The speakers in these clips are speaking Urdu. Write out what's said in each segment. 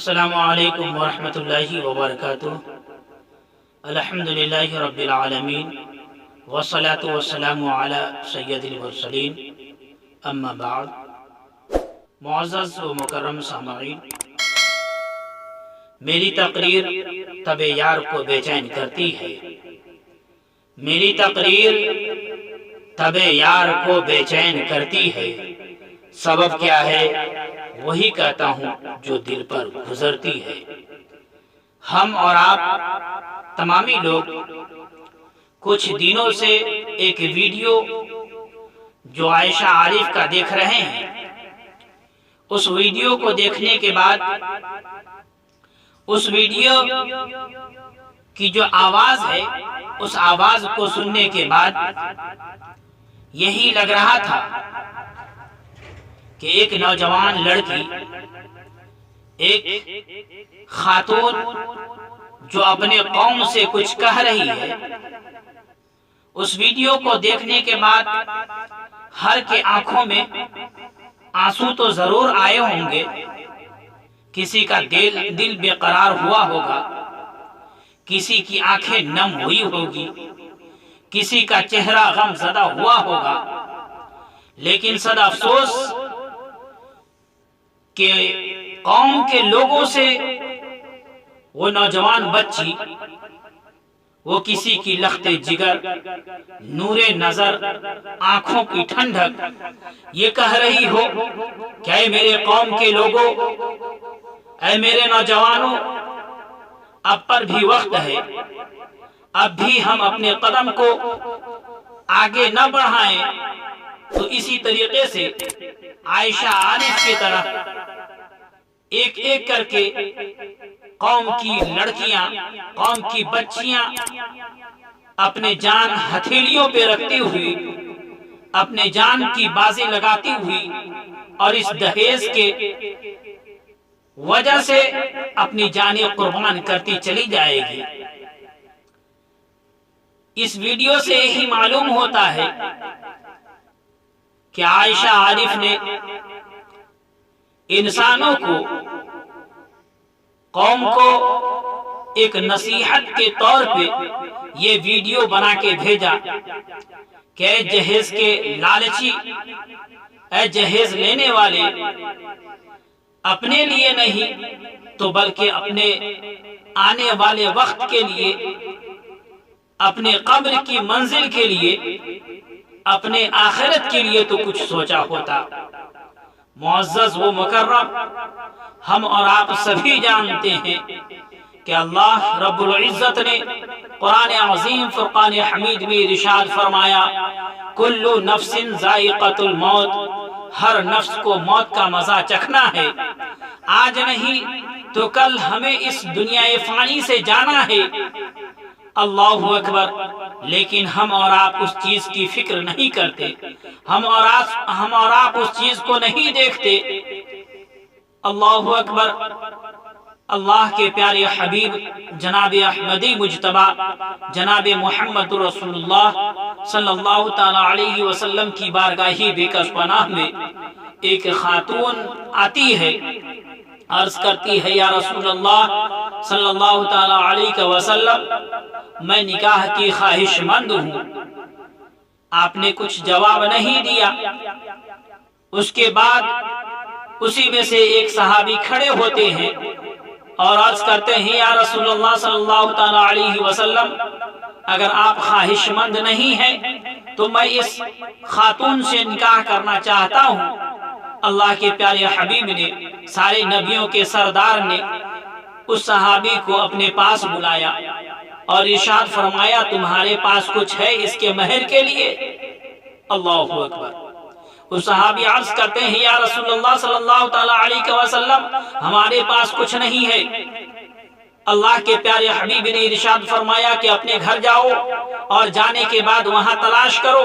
السلام علیکم ورحمۃ اللہ وبرکاتہ۔ الحمدللہ رب العالمین والصلاة والسلام علی سید المرسلین، اما بعد۔ معزز و مکرم سامعین، میری تقریر طب یار کو بے چین کرتی ہے، میری تقریر طب یار کو بے چین کرتی ہے۔ سبب کیا ہے وہی کہتا ہوں جو دل پر گزرتی ہے۔ ہم اور آپ تمامی لوگ کچھ دنوں سے ایک ویڈیو جو عائشہ عارف کا دیکھ رہے ہیں۔ اس ویڈیو کو دیکھنے کے بعد اس ویڈیو کی جو آواز ہے، اس آواز کو سننے کے بعد یہی لگ رہا تھا کہ ایک نوجوان لڑکی، ایک خاتون جو اپنے قوم سے کچھ کہہ رہی ہے۔ اس ویڈیو کو دیکھنے کے بعد ہر کے آنکھوں میں آنسو تو ضرور آئے ہوں گے، کسی کا دل بے قرار ہوا ہوگا، کسی کی آنکھیں نم ہوئی ہوگی، کسی کا چہرہ غم زدہ ہوا ہوگا۔ لیکن صد افسوس کہ قوم کے لوگوں سے وہ نوجوان بچی، وہ کسی کی لخت جگر، نور نظر، آنکھوں کی ٹھنڈک یہ کہہ رہی ہو کہ اے میرے قوم کے لوگوں، اے میرے نوجوانوں، اب پر بھی وقت ہے، اب بھی ہم اپنے قدم کو آگے نہ بڑھائیں تو اسی طریقے سے عائشہ عارف کی طرح ایک ایک کر کے قوم کی لڑکیاں، قوم کی بچیاں اپنے جان ہتھیلیوں پہ رکھتی ہوئی، اپنے جان کی بازی لگاتی ہوئی اور اس دہیز کے وجہ سے اپنی جانیں قربان کرتی چلی جائے گی۔ اس ویڈیو سے یہی معلوم ہوتا ہے کہ عائشہ عارف نے انسانوں کو، قوم کو ایک نصیحت کے طور پہ یہ ویڈیو بنا کے بھیجا کہ اے جہیز کے لالچی، اے جہیز لینے والے، اپنے لیے نہیں تو بلکہ اپنے آنے والے وقت کے لیے، اپنے قبر کی منزل کے لیے، اپنے آخرت کے لیے تو کچھ سوچا ہوتا۔ معزز و مکرم، ہم اور آپ سبھی جانتے ہیں کہ اللہ رب العزت نے قرآن عظیم فرقان حمید میں ارشاد فرمایا، کل نفس ذائقۃ الموت، ہر نفس کو موت کا مزہ چکھنا ہے، آج نہیں تو کل ہمیں اس دنیا فانی سے جانا ہے۔ اللہ اکبر۔ لیکن ہم اور آپ اس چیز کی فکر نہیں کرتے، ہم اور آپ اس چیز کو نہیں دیکھتے۔ اللہ اکبر۔ اللہ کے پیارے حبیب جناب احمدی مجتبی جناب محمد رسول اللہ صلی اللہ تعالی علیہ وسلم کی بارگاہ بے کس پناہ میں ایک خاتون آتی ہے، عرض کرتی ہے، یا رسول اللہ صلی اللہ تعالی علیہ وسلم، میں نکاح کی خواہش مند ہوں۔ آپ نے کچھ جواب نہیں دیا۔ اس کے بعد اسی میں سے ایک صحابی کھڑے ہوتے ہیں اور عرض کرتے ہیں، یا رسول اللہ صلی اللہ تعالی علیہ وسلم، اگر آپ خواہش مند نہیں ہیں تو میں اس خاتون سے نکاح کرنا چاہتا ہوں۔ اللہ کے پیارے حبیب نے، سارے نبیوں کے سردار نے اس صحابی کو اپنے پاس بلایا اور ارشاد فرمایا، تمہارے پاس کچھ ہے اس کے مہر کے لیے؟ اللہ اکبر۔ اس صحابی عرض کرتے ہیں، یا رسول اللہ صلی اللہ تعالی علیہ وسلم، ہمارے پاس کچھ نہیں ہے۔ اللہ کے پیارے حبیب نے ارشاد فرمایا کہ اپنے گھر جاؤ اور جانے کے بعد وہاں تلاش کرو،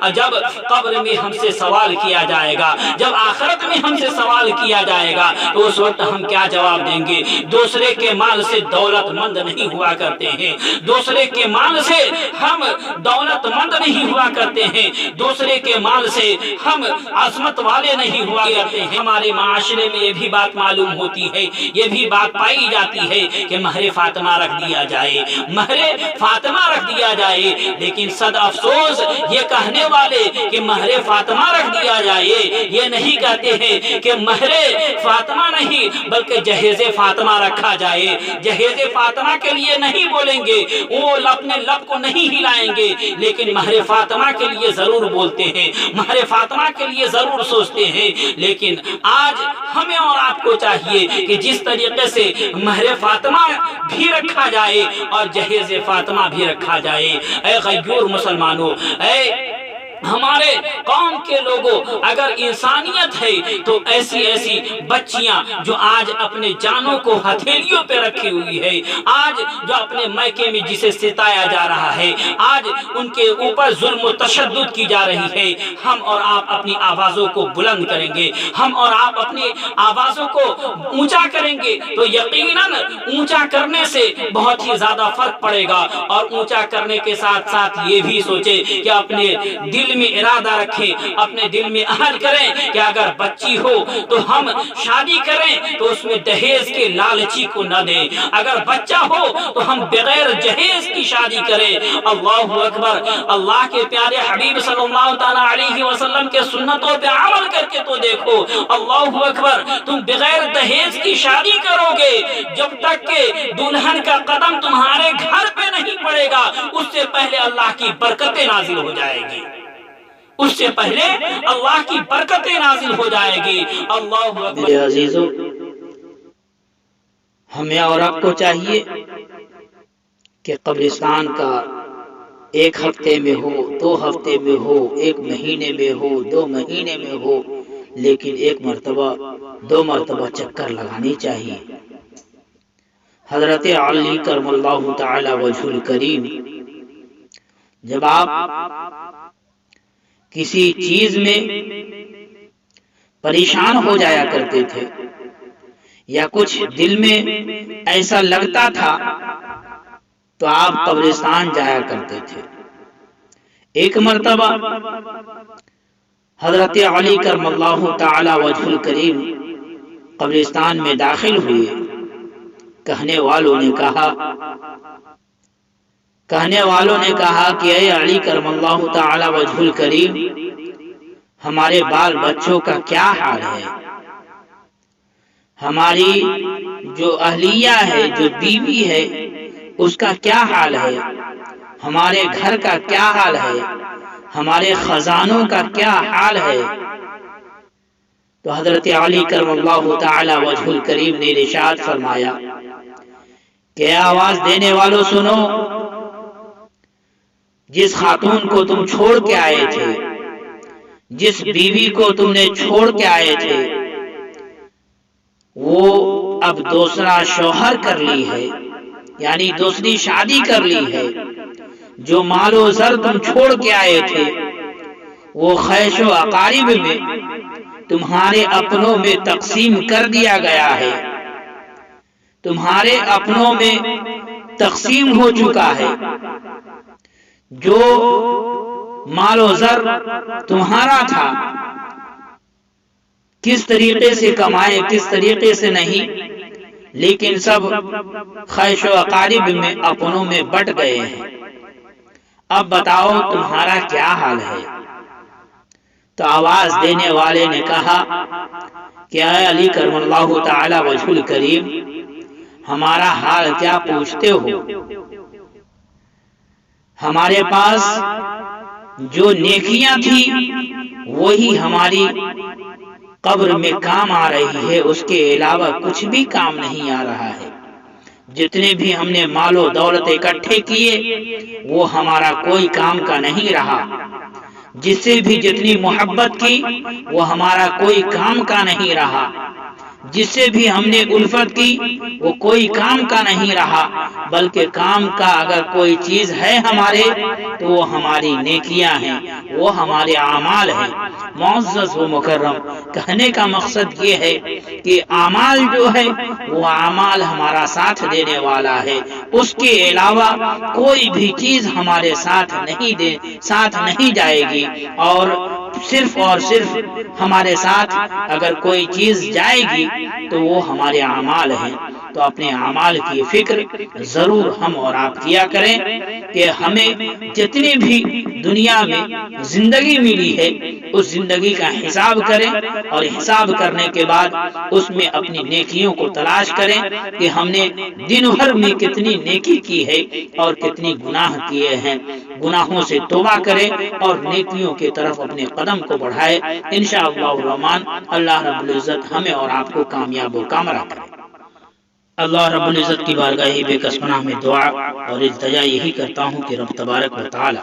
اور جب قبر میں ہم سے سوال کیا جائے گا، جب آخرت میں ہم سے سوال کیا جائے گا، تو اس وقت ہم کیا جواب دیں گے؟ دوسرے کے مال سے دولت مند نہیں ہوا کرتے ہیں، دوسرے کے مال سے ہم دولت مند نہیں ہوا کرتے ہیں، دوسرے کے مال سے ہم عظمت والے نہیں ہوا کرتے ہیں۔ ہمارے معاشرے میں یہ بھی بات معلوم ہوتی ہے، یہ بھی بات پائی جاتی ہے کہ مہر فاطمہ رکھ دیا جائے، مہر فاطمہ رکھ دیا جائے، لیکن صد افسوس یہ کہنے والے کہ مہر فاطمہ رکھ دیا جائے، یہ نہیں کہتے ہیں کہ مہر فاطمہ نہیں بلکہ جہیز فاطمہ رکھا جائے۔ جہیز فاطمہ کے لیے نہیں بولیں گے، وہ اپنے لب کو نہیں ہلائیں گے، لیکن مہر فاطمہ کے لیے ضرور بولتے ہیں، مہر فاطمہ کے لیے ضرور سوچتے ہیں۔ لیکن آج ہمیں اور آپ کو چاہیے کہ جس طریقے سے مہر فاطمہ بھی رکھا جائے اور جہیز فاطمہ بھی رکھا جائے۔ اے غیور مسلمانوں، اے ہمارے قوم کے لوگوں، اگر انسانیت ہے تو ایسی ایسی بچیاں جو آج اپنے جانوں کو ہتھیلیوں پہ رکھی ہوئی ہے، آج جو اپنے میکے میں جسے ستایا جا رہا ہے، آج ان کے اوپر ظلم و تشدد کی جا رہی ہے، ہم اور آپ اپنی آوازوں کو بلند کریں گے، ہم اور آپ اپنی آوازوں کو اونچا کریں گے تو یقیناً اونچا کرنے سے بہت ہی زیادہ فرق پڑے گا۔ اور اونچا کرنے کے ساتھ ساتھ یہ بھی سوچے کہ اپنے دل میں ارادہ رکھیں، اپنے دل میں عہد کریں کہ اگر بچی ہو تو ہم شادی کریں تو اس میں دہیز کے لالچی کو نہ دیں، اگر بچہ ہو تو ہم بغیر جہیز کی شادی کریں۔ اللہ اکبر! اللہ کے پیارے حبیب صلی اللہ تعالی علیہ وسلم کے سنتوں پہ عمل کر کے تو دیکھو۔ اللہ اکبر! تم بغیر دہیز کی شادی کرو گے، جب تک کہ دلہن کا قدم تمہارے گھر پہ نہیں پڑے گا اس سے پہلے اللہ کی برکتیں نازل ہو جائے گی، اس سے پہلے اللہ کی برکتیں نازل ہو جائے گی۔ اللہ اکبر! میرے عزیزوں، ہمیں اور آپ کو چاہیے کہ قبرستان کا ایک ہفتے میں ہو، 2 ہفتے میں ہو، 1 مہینے میں ہو، 2 مہینے میں ہو، لیکن 1 مرتبہ 2 مرتبہ چکر لگانی چاہیے۔ حضرت علی کرم اللہ تعالی وجہ الکریم جب آپ کسی چیز میں پریشان ہو جایا کرتے تھے یا کچھ دل میں ایسا لگتا تھا تو آپ قبرستان جایا کرتے تھے۔ ایک مرتبہ حضرت علی کرم اللہ تعالی وجہ الکریم قبرستان میں داخل ہوئے۔ کہنے والوں نے کہا کہ اے علی کرم اللہ تعالی وجہ الکریم، ہمارے بال بچوں کا کیا حال ہے؟ ہماری جو اہلیہ ہے، جو بیوی ہے، اس کا کیا حال ہے؟ ہمارے گھر کا کیا حال ہے؟ ہمارے خزانوں کا کیا حال ہے؟ تو حضرت علی کرم اللہ تعالی وجہ الکریم نے ارشاد فرمایا کہ آواز دینے والوں سنو، جس خاتون کو تم چھوڑ کے آئے تھے، جس بیوی کو تم نے چھوڑ کے آئے تھے، وہ اب دوسرا شوہر کر لی ہے، یعنی دوسری شادی کر لی ہے۔ جو مال و زر تم چھوڑ کے آئے تھے وہ خیش و اقارب میں تمہارے اپنوں میں تقسیم کر دیا گیا ہے، تمہارے اپنوں میں تقسیم ہو چکا ہے۔ جو مال و زر تمہارا تھا، کس طریقے سے کمائے کس طریقے سے نہیں، لیکن سب خیش و اقارب میں اپنوں میں بٹ گئے ہیں۔ اب بتاؤ تمہارا کیا حال ہے؟ تو آواز دینے والے نے کہا کہ اے علی کرم اللہ تعالی وجہ الکریم، ہمارا حال کیا پوچھتے ہو؟ ہمارے پاس جو نیکیاں تھی وہی ہماری قبر میں کام آ رہی ہے، اس کے علاوہ کچھ بھی کام نہیں آ رہا ہے۔ جتنے بھی ہم نے مال و دولت اکٹھے کیے وہ ہمارا کوئی کام کا نہیں رہا، جس سے بھی جتنی محبت کی وہ ہمارا کوئی کام کا نہیں رہا۔ جس سے بھی ہم نے الفت کی وہ کوئی کام کا نہیں رہا، بلکہ کام کا اگر کوئی چیز ہے ہمارے تو وہ ہماری نیکیاں ہیں، وہ ہمارے اعمال ہیں۔ معزز و مکرم، کہنے کا مقصد یہ ہے کہ اعمال جو ہے وہ اعمال ہمارا ساتھ دینے والا ہے، اس کے علاوہ کوئی بھی چیز ہمارے ساتھ نہیں جائے گی، اور صرف ہمارے ساتھ اگر کوئی چیز جائے گی تو وہ ہمارے اعمال ہیں۔ تو اپنے اعمال کی فکر ضرور ہم اور آپ کیا کریں کہ ہمیں جتنی بھی دنیا میں زندگی ملی ہے اس زندگی کا حساب کریں، اور حساب کرنے کے بعد اس میں اپنی نیکیوں کو تلاش کریں کہ ہم نے دن بھر میں کتنی نیکی کی ہے اور کتنی گناہ کیے ہیں۔ گناہوں سے توبہ کریں اور نیکیوں کی طرف اپنے قدم کو بڑھائے۔ انشاءاللہ الرحمن اللہ رب العزت ہمیں اور آپ کو کامیاب و کامرا کرے۔ اللہ رب العزت کی بارگاہ بے کس پناہ میں دعا اور التجا یہی کرتا ہوں کہ رب تبارک و تعالی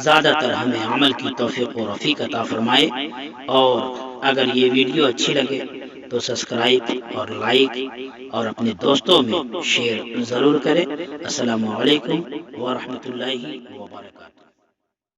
زیادہ تر ہمیں عمل کی توفیق و رفیق عطا فرمائے، اور اگر یہ ویڈیو اچھی لگے تو سبسکرائب اور لائک اور اپنے دوستوں میں شیئر ضرور کریں۔ السلام علیکم ورحمۃ اللہ وبرکاتہ۔